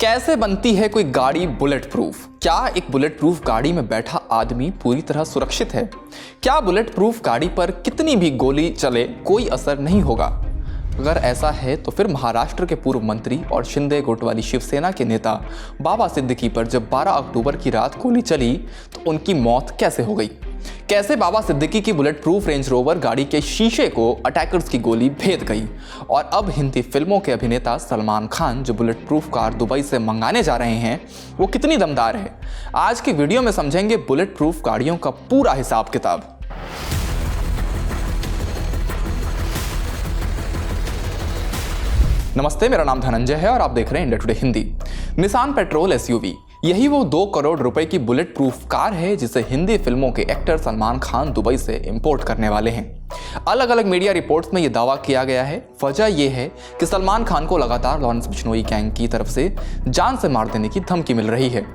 कैसे बनती है कोई गाड़ी बुलेट प्रूफ? क्या एक बुलेट प्रूफ गाड़ी में बैठा आदमी पूरी तरह सुरक्षित है? क्या बुलेट प्रूफ गाड़ी पर कितनी भी गोली चले कोई असर नहीं होगा? अगर ऐसा है तो फिर महाराष्ट्र के पूर्व मंत्री और शिंदे गुट वाली शिवसेना के नेता बाबा सिद्दीकी पर जब 12 अक्टूबर की रात गोली चली तो उनकी मौत कैसे हो गई? कैसे बाबा सिद्दीकी की बुलेट प्रूफ रेंज रोवर गाड़ी के शीशे को अटैकर्स की गोली भेद गई? और अब हिंदी फिल्मों के अभिनेता सलमान खान जो बुलेट प्रूफ कार दुबई से मंगाने जा रहे हैं वो कितनी दमदार है? आज की वीडियो में समझेंगे बुलेट प्रूफ गाड़ियों का पूरा हिसाब किताब। नमस्ते, मेरा नाम धनंजय है और आप देख रहे हैं India today Hindi. Nissan petrol SUV, यही वो 2 करोड़ रुपए की बुलेट प्रूफ कार है जिसे हिंदी फिल्मों के एक्टर सलमान खान दुबई से इंपोर्ट करने वाले हैं। अलग अलग मीडिया रिपोर्ट्स में यह दावा किया गया है। वजह यह है कि सलमान खान को लगातार लॉरेंस बिश्नोई गैंग की तरफ से जान से मार देने की धमकी मिल रही है।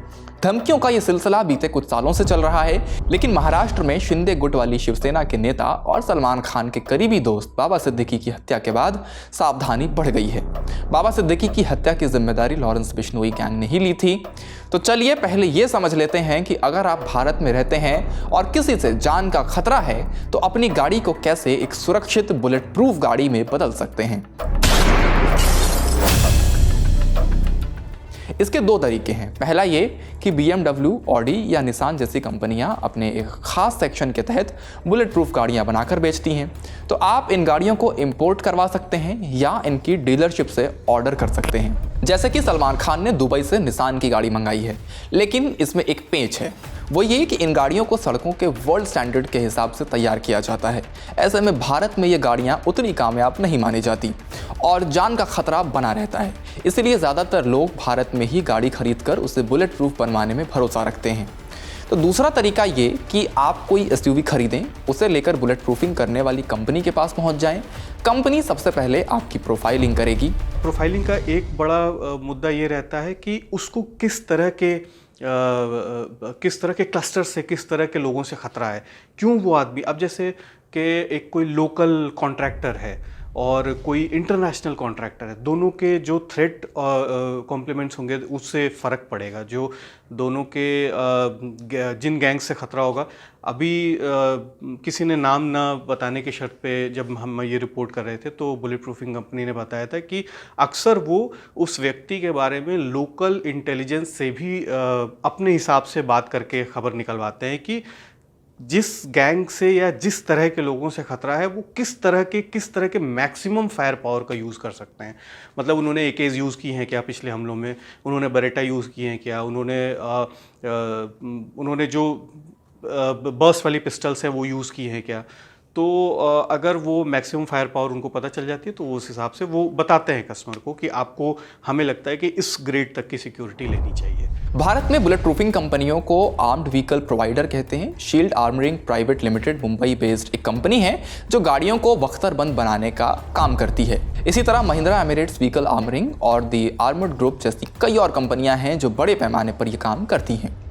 धमकियों का यह सिलसिला बीते कुछ सालों से चल रहा है, लेकिन महाराष्ट्र में शिंदे गुट वाली शिवसेना के नेता और सलमान खान के करीबी दोस्त बाबा सिद्दीकी की हत्या के बाद सावधानी बढ़ गई है। बाबा सिद्दीकी की हत्या की जिम्मेदारी लॉरेंस बिश्नोई गैंग ने ही ली थी। तो चलिए पहले ये समझ लेते हैं कि अगर आप भारत में रहते हैं और किसी से जान का खतरा है तो अपनी गाड़ी को कैसे एक सुरक्षित बुलेट प्रूफ गाड़ी में बदल सकते हैं। इसके 2 तरीके हैं। पहला ये कि BMW, ऑडी या निसान जैसी कंपनियां अपने एक खास सेक्शन के तहत बुलेट प्रूफ गाड़ियां बनाकर बेचती हैं, तो आप इन गाड़ियों को इंपोर्ट करवा सकते हैं या इनकी डीलरशिप से ऑर्डर कर सकते हैं। जैसे कि सलमान खान ने दुबई से निसान की गाड़ी मंगाई है, लेकिन इसमें एक पेंच है। वो ये कि इन गाड़ियों को सड़कों के वर्ल्ड स्टैंडर्ड के हिसाब से तैयार किया जाता है। ऐसे में भारत में ये गाड़ियाँ उतनी कामयाब नहीं मानी जाती और जान का खतरा बना रहता है। इसलिए ज़्यादातर लोग भारत में ही गाड़ी खरीदकर उसे बुलेट प्रूफ बनवाने में भरोसा रखते हैं। तो दूसरा तरीका ये कि आप कोई एसयूवी खरीदें, उसे लेकर बुलेट प्रूफिंग करने वाली कंपनी के पास पहुंच जाएं। कंपनी सबसे पहले आपकी प्रोफाइलिंग करेगी। प्रोफाइलिंग का एक बड़ा मुद्दा ये रहता है कि उसको किस तरह के क्लस्टर से, किस तरह के लोगों से खतरा है, क्यों वो आदमी, अब जैसे कि एक कोई लोकल कॉन्ट्रैक्टर है और कोई इंटरनेशनल कॉन्ट्रैक्टर है, दोनों के जो थ्रेट कॉम्प्लीमेंट्स होंगे उससे फ़र्क पड़ेगा। जो दोनों के जिन गैंग से ख़तरा होगा, अभी किसी ने नाम ना बताने की शर्त पे जब हम ये रिपोर्ट कर रहे थे तो बुलेट प्रूफिंग कंपनी ने बताया था कि अक्सर वो उस व्यक्ति के बारे में लोकल इंटेलिजेंस से भी अपने हिसाब से बात करके खबर निकलवाते हैं कि जिस गैंग से या जिस तरह के लोगों से खतरा है वो किस तरह के मैक्सिमम फायर पावर का यूज़ कर सकते हैं। मतलब उन्होंने AKs यूज़ की हैं क्या पिछले हमलों में, उन्होंने बरेटा यूज़ किए हैं क्या, उन्होंने जो बर्स्ट वाली पिस्टल्स हैं वो यूज़ की हैं क्या। तो अगर वो मैक्सिमम फायर पावर उनको पता चल जाती है तो उस हिसाब से वो बताते हैं कस्टमर को कि आपको, हमें लगता है कि इस ग्रेड तक की सिक्योरिटी लेनी चाहिए। भारत में बुलेट प्रूफिंग कंपनियों को आर्म्ड व्हीकल प्रोवाइडर कहते हैं। Shield armouring private limited Mumbai based एक कंपनी है जो गाड़ियों को बख्तरबंद बनाने का काम करती है। इसी तरह महिंद्रा एमिरेट्स व्हीकल आर्मरिंग और दी आर्मर्ड ग्रुप जैसी कई और कंपनियां हैं जो बड़े पैमाने पर यह काम करती हैं।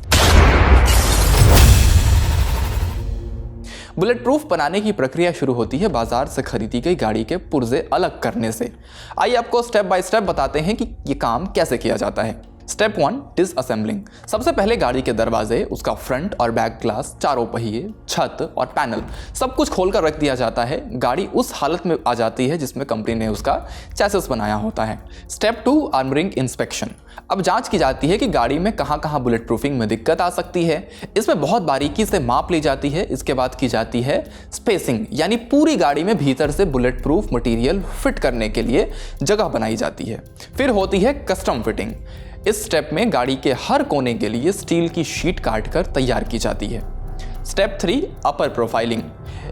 बुलेट प्रूफ बनाने की प्रक्रिया शुरू होती है बाजार से खरीदी गई गाड़ी के पुर्जे अलग करने से। आइए आपको स्टेप बाय स्टेप बताते हैं कि ये काम कैसे किया जाता है। स्टेप 1, डिसअसेंबलिंग। सबसे पहले गाड़ी के दरवाजे, उसका फ्रंट और बैक ग्लास, चारों पहिए, छत और पैनल सब कुछ खोलकर रख दिया जाता है। गाड़ी उस हालत में आ जाती है जिसमें कंपनी ने उसका चैसिस बनाया होता है। Step 2, armouring inspection. अब जांच की जाती है कि गाड़ी में कहां कहां बुलेट प्रूफिंग में दिक्कत आ सकती है। इसमें बहुत बारीकी से माप ली जाती है। इसके बाद की जाती है स्पेसिंग, यानी पूरी गाड़ी में भीतर से बुलेट प्रूफ मटेरियल फिट करने के लिए जगह बनाई जाती है। फिर होती है कस्टम फिटिंग। इस स्टेप में गाड़ी के हर कोने के लिए स्टील की शीट काटकर तैयार की जाती है। स्टेप 3, अपर प्रोफाइलिंग।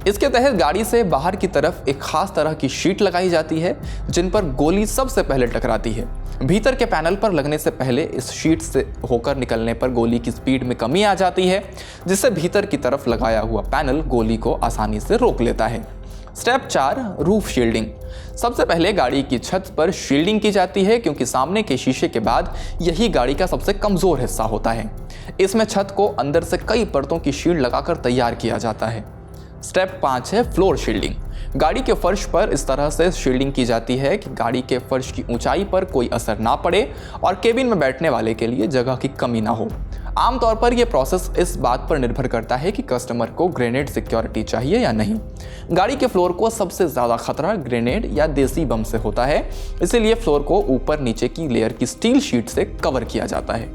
इसके तहत गाड़ी से बाहर की तरफ एक खास तरह की शीट लगाई जाती है जिन पर गोली सबसे पहले टकराती है। भीतर के पैनल पर लगने से पहले इस शीट से होकर निकलने पर गोली की स्पीड में कमी आ जाती है, जिससे भीतर की तरफ लगाया हुआ पैनल गोली को आसानी से रोक लेता है। Step 4, roof shielding. सबसे पहले गाड़ी की छत पर शील्डिंग की जाती है क्योंकि सामने के शीशे के बाद यही गाड़ी का सबसे कमजोर हिस्सा होता है। इसमें छत को अंदर से कई परतों की शील्ड लगाकर तैयार किया जाता है। स्टेप 5 है फ्लोर शील्डिंग। गाड़ी के फर्श पर इस तरह से शील्डिंग की जाती है कि गाड़ी के फर्श की ऊंचाई पर कोई असर ना पड़े और केबिन में बैठने वाले के लिए जगह की कमी ना हो। आमतौर पर यह प्रोसेस इस बात पर निर्भर करता है कि कस्टमर को ग्रेनेड सिक्योरिटी चाहिए या नहीं। गाड़ी के फ्लोर को सबसे ज़्यादा खतरा ग्रेनेड या देसी बम से होता है, इसीलिए फ्लोर को ऊपर नीचे की लेयर की स्टील शीट से कवर किया जाता है।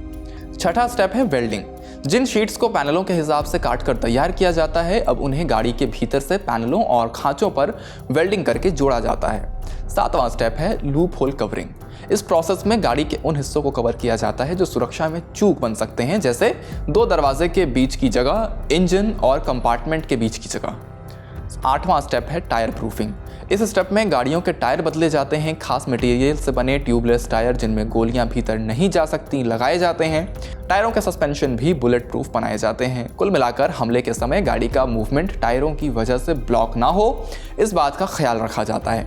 छठा स्टेप है वेल्डिंग। जिन शीट्स को पैनलों के हिसाब से काट कर तैयार किया जाता है, अब उन्हें गाड़ी के भीतर से पैनलों और खांचों पर वेल्डिंग करके जोड़ा जाता है। सातवां स्टेप है लूप होल कवरिंग। इस प्रोसेस में गाड़ी के उन हिस्सों को कवर किया जाता है जो सुरक्षा में चूक बन सकते हैं, जैसे 2 दरवाजे के बीच की जगह, इंजन और कंपार्टमेंट के बीच की जगह। आठवां स्टेप है टायर प्रूफिंग। इस स्टेप में गाड़ियों के टायर बदले जाते हैं। खास मटेरियल से बने ट्यूबलेस टायर जिनमें गोलियां भीतर नहीं जा सकती लगाए जाते हैं। टायरों के सस्पेंशन भी बुलेट प्रूफ बनाए जाते हैं। कुल मिलाकर हमले के समय गाड़ी का मूवमेंट टायरों की वजह से ब्लॉक ना हो, इस बात का ख्याल रखा जाता है।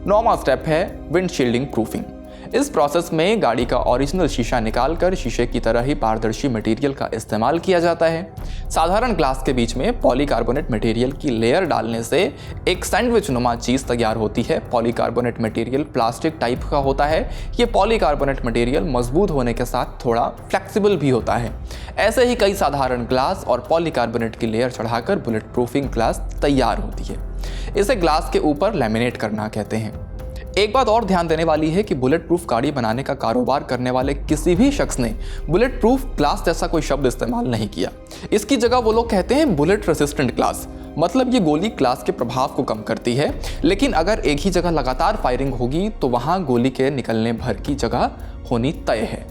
9वां स्टेप है विंडशील्डिंग प्रूफिंग। इस प्रोसेस में गाड़ी का ओरिजिनल शीशा निकालकर शीशे की तरह ही पारदर्शी मटेरियल का इस्तेमाल किया जाता है। साधारण ग्लास के बीच में पॉलीकार्बोनेट मटेरियल की लेयर डालने से एक सैंडविच नुमा चीज़ तैयार होती है। पॉलीकार्बोनेट मटेरियल प्लास्टिक टाइप का होता है। ये पॉलीकार्बोनेट मटेरियल मजबूत होने के साथ थोड़ा फ्लेक्सिबल भी होता है। ऐसे ही कई साधारण ग्लास और पॉलीकार्बोनेट की लेयर चढ़ाकर बुलेट प्रूफिंग ग्लास तैयार होती है। इसे ग्लास के ऊपर लैमिनेट करना कहते हैं। एक बात और ध्यान देने वाली है कि बुलेट प्रूफ गाड़ी बनाने का कारोबार करने वाले किसी भी शख्स ने बुलेट प्रूफ ग्लास जैसा कोई शब्द इस्तेमाल नहीं किया। इसकी जगह वो लोग कहते हैं बुलेट रेसिस्टेंट ग्लास। मतलब ये गोली ग्लास के प्रभाव को कम करती है, लेकिन अगर एक ही जगह लगातार फायरिंग होगी तो वहां गोली के निकलने भर की जगह होनी तय है।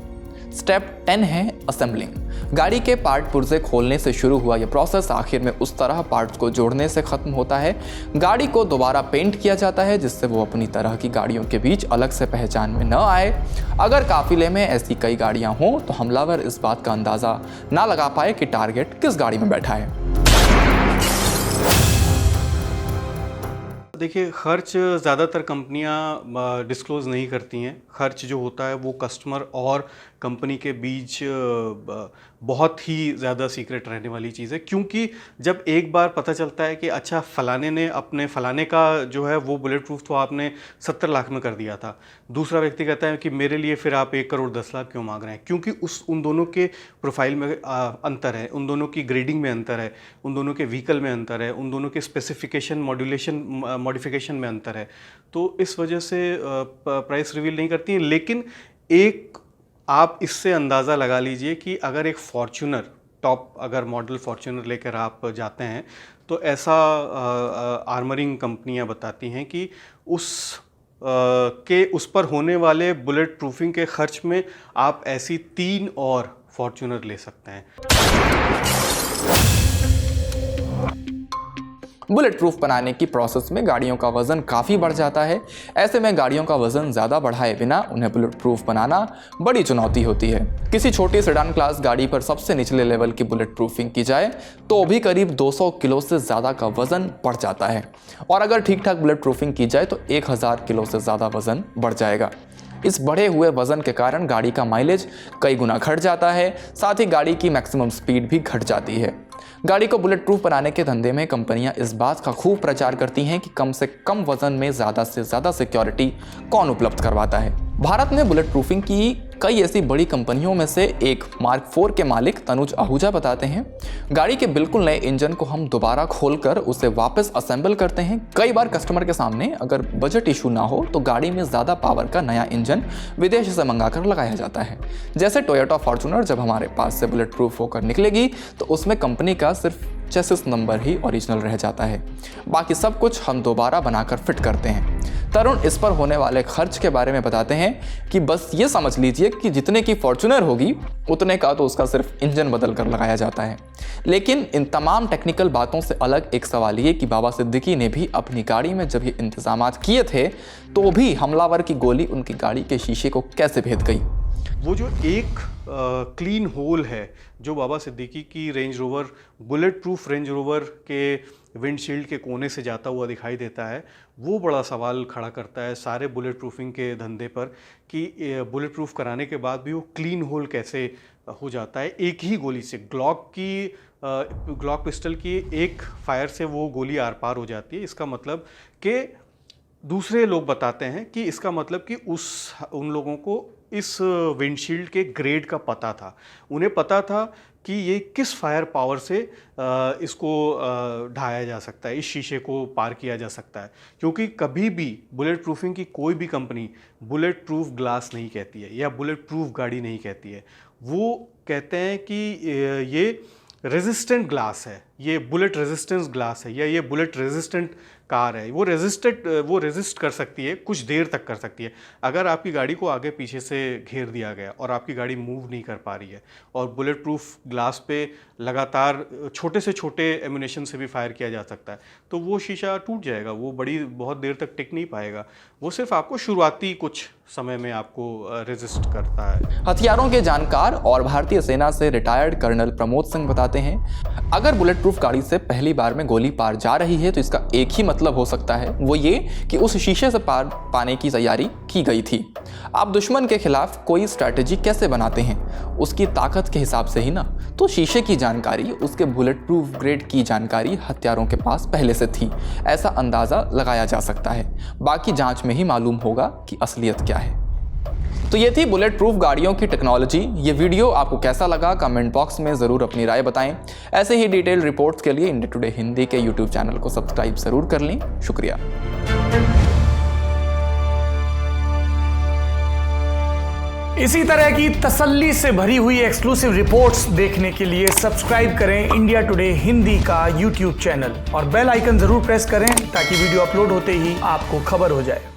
स्टेप 10 है असेंबलिंग। गाड़ी के पार्ट पुर्जे खोलने से शुरू हुआ यह प्रोसेस आखिर में उस तरह पार्ट्स को जोड़ने से खत्म होता है। गाड़ी को दोबारा पेंट किया जाता है जिससे वो अपनी तरह की गाड़ियों के बीच अलग से पहचान में न आए। अगर काफिले में ऐसी कई गाड़ियां हों तो हमलावर इस बात का अंदाजा ना लगा पाए कि टारगेट किस गाड़ी में बैठा है। देखिए, खर्च ज़्यादातर कंपनियां डिस्क्लोज़ नहीं करती हैं। खर्च जो होता है वो कस्टमर और कंपनी के बीच बहुत ही ज़्यादा सीक्रेट रहने वाली चीज़ है, क्योंकि जब एक बार पता चलता है कि अच्छा फ़लाने ने अपने फ़लाने का जो है वो बुलेट प्रूफ तो आपने 70 लाख में कर दिया था, दूसरा व्यक्ति कहता है कि मेरे लिए फिर आप 1 करोड़ 10 लाख क्यों मांग रहे हैं, क्योंकि उन दोनों के प्रोफाइल में अंतर है, उन दोनों की ग्रेडिंग में अंतर है, उन दोनों के व्हीकल में अंतर है, उन दोनों के स्पेसिफिकेशन मॉडिफिकेशन में अंतर है। तो इस वजह से प्राइस रिवील नहीं करती हैं। लेकिन एक आप इससे अंदाज़ा लगा लीजिए कि अगर एक फॉर्च्यूनर टॉप अगर मॉडल फॉर्च्यूनर लेकर आप जाते हैं तो ऐसा आर्मरिंग कंपनियां बताती हैं कि उस पर होने वाले बुलेट प्रूफिंग के खर्च में आप ऐसी 3 और फॉर्च्यूनर ले सकते हैं। बुलेट प्रूफ बनाने की प्रोसेस में गाड़ियों का वजन काफ़ी बढ़ जाता है। ऐसे में गाड़ियों का वजन ज़्यादा बढ़ाए बिना उन्हें बुलेट प्रूफ बनाना बड़ी चुनौती होती है। किसी छोटी सेडान क्लास गाड़ी पर सबसे निचले लेवल की बुलेट प्रूफिंग की जाए तो भी करीब 200 किलो से ज़्यादा का वजन बढ़ जाता है, और अगर ठीक ठाक बुलेट प्रूफिंग की जाए तो 1000 किलो से ज़्यादा वजन बढ़ जाएगा। इस बढ़े हुए वजन के कारण गाड़ी का माइलेज कई गुना घट जाता है, साथ ही गाड़ी की मैक्सिमम स्पीड भी घट जाती है। गाड़ी को बुलेट प्रूफ बनाने के धंधे में कंपनियां इस बात का खूब प्रचार करती हैं कि कम से कम वजन में ज़्यादा से ज़्यादा सिक्योरिटी कौन उपलब्ध करवाता है। भारत में बुलेट प्रूफिंग की कई ऐसी बड़ी कंपनियों में से एक मार्क 4 के मालिक तनुज आहूजा बताते हैं, गाड़ी के बिल्कुल नए इंजन को हम दोबारा खोलकर उसे वापस असेंबल करते हैं। कई बार कस्टमर के सामने अगर बजट इशू ना हो तो गाड़ी में ज़्यादा पावर का नया इंजन विदेश से मंगाकर लगाया जाता है। जैसे टोयोटा फॉर्च्यूनर जब हमारे पास से बुलेट प्रूफ होकर निकलेगी तो उसमें कंपनी का सिर्फ चेसिस नंबर ही ओरिजिनल रह जाता है, बाकी सब कुछ हम दोबारा बनाकर फिट करते हैं। तरुण इस पर होने वाले खर्च के बारे में बताते हैं कि बस ये समझ लीजिए कि जितने की फॉर्च्यूनर होगी उतने का तो उसका सिर्फ इंजन बदल कर लगाया जाता है। लेकिन इन तमाम टेक्निकल बातों से अलग एक सवाल ये कि बाबा सिद्दीकी ने भी अपनी गाड़ी में जब ये इंतजामात किए थे तो भी हमलावर की गोली उनकी गाड़ी के शीशे को कैसे भेद गई। वो जो एक क्लीन होल है जो बाबा सिद्दीकी की range rover, bullet proof range rover के विंडशील्ड के कोने से जाता हुआ दिखाई देता है, वो बड़ा सवाल खड़ा करता है सारे बुलेट प्रूफिंग के धंधे पर कि बुलेट प्रूफ कराने के बाद भी वो क्लीन होल कैसे हो जाता है। एक ही गोली से ग्लॉक पिस्टल की एक फायर से वो गोली आर पार हो जाती है। इसका मतलब कि दूसरे लोग बताते हैं कि इसका मतलब कि उन लोगों को इस विंडशील्ड के ग्रेड का पता था, उन्हें पता था कि ये किस फायर पावर से इसको ढाया जा सकता है, इस शीशे को पार किया जा सकता है। क्योंकि कभी भी बुलेट प्रूफिंग की कोई भी कंपनी बुलेट प्रूफ ग्लास नहीं कहती है या बुलेट प्रूफ गाड़ी नहीं कहती है, वो कहते हैं कि ये रेजिस्टेंट ग्लास है, ये बुलेट रेजिस्टेंस ग्लास है, या ये बुलेट रेजिस्टेंट कार है। वो रेजिस्ट कर सकती है, कुछ देर तक कर सकती है। अगर आपकी गाड़ी को आगे पीछे से घेर दिया गया और आपकी गाड़ी मूव नहीं कर पा रही है और बुलेट प्रूफ ग्लास पे लगातार छोटे से छोटे एम्यूनेशन से भी फायर किया जा सकता है, तो वो शीशा टूट जाएगा, वो बहुत देर तक टिक नहीं पाएगा। वो सिर्फ आपको शुरुआती कुछ समय में आपको रेजिस्ट करता है। हथियारों के जानकार और भारतीय सेना से रिटायर्ड कर्नल प्रमोद सिंह बताते हैं, अगर बुलेट प्रूफ गाड़ी से पहली बार में गोली पार जा रही है तो इसका एक ही मतलब हो सकता है, वो ये कि उस शीशे से पार पाने की तैयारी की गई थी। आप दुश्मन के खिलाफ कोई स्ट्रैटेजी कैसे बनाते हैं, उसकी ताकत के हिसाब से ही ना। तो शीशे की जानकारी, उसके बुलेट प्रूफ ग्रेड की जानकारी हथियारों के पास पहले से थी, ऐसा अंदाज़ा लगाया जा सकता है। बाकी जांच में ही मालूम होगा कि असलियत क्या है। तो ये थी बुलेट प्रूफ गाड़ियों की टेक्नोलॉजी। ये वीडियो आपको कैसा लगा कमेंट बॉक्स में ज़रूर अपनी राय बताएं। ऐसे ही डिटेल रिपोर्ट्स के लिए इंडिया टुडे हिंदी के यूट्यूब चैनल को सब्सक्राइब ज़रूर कर लें। शुक्रिया। इसी तरह की तसल्ली से भरी हुई एक्सक्लूसिव रिपोर्ट्स देखने के लिए सब्सक्राइब करें इंडिया टुडे हिंदी का यूट्यूब चैनल और बेल आइकन जरूर प्रेस करें ताकि वीडियो अपलोड होते ही आपको खबर हो जाए।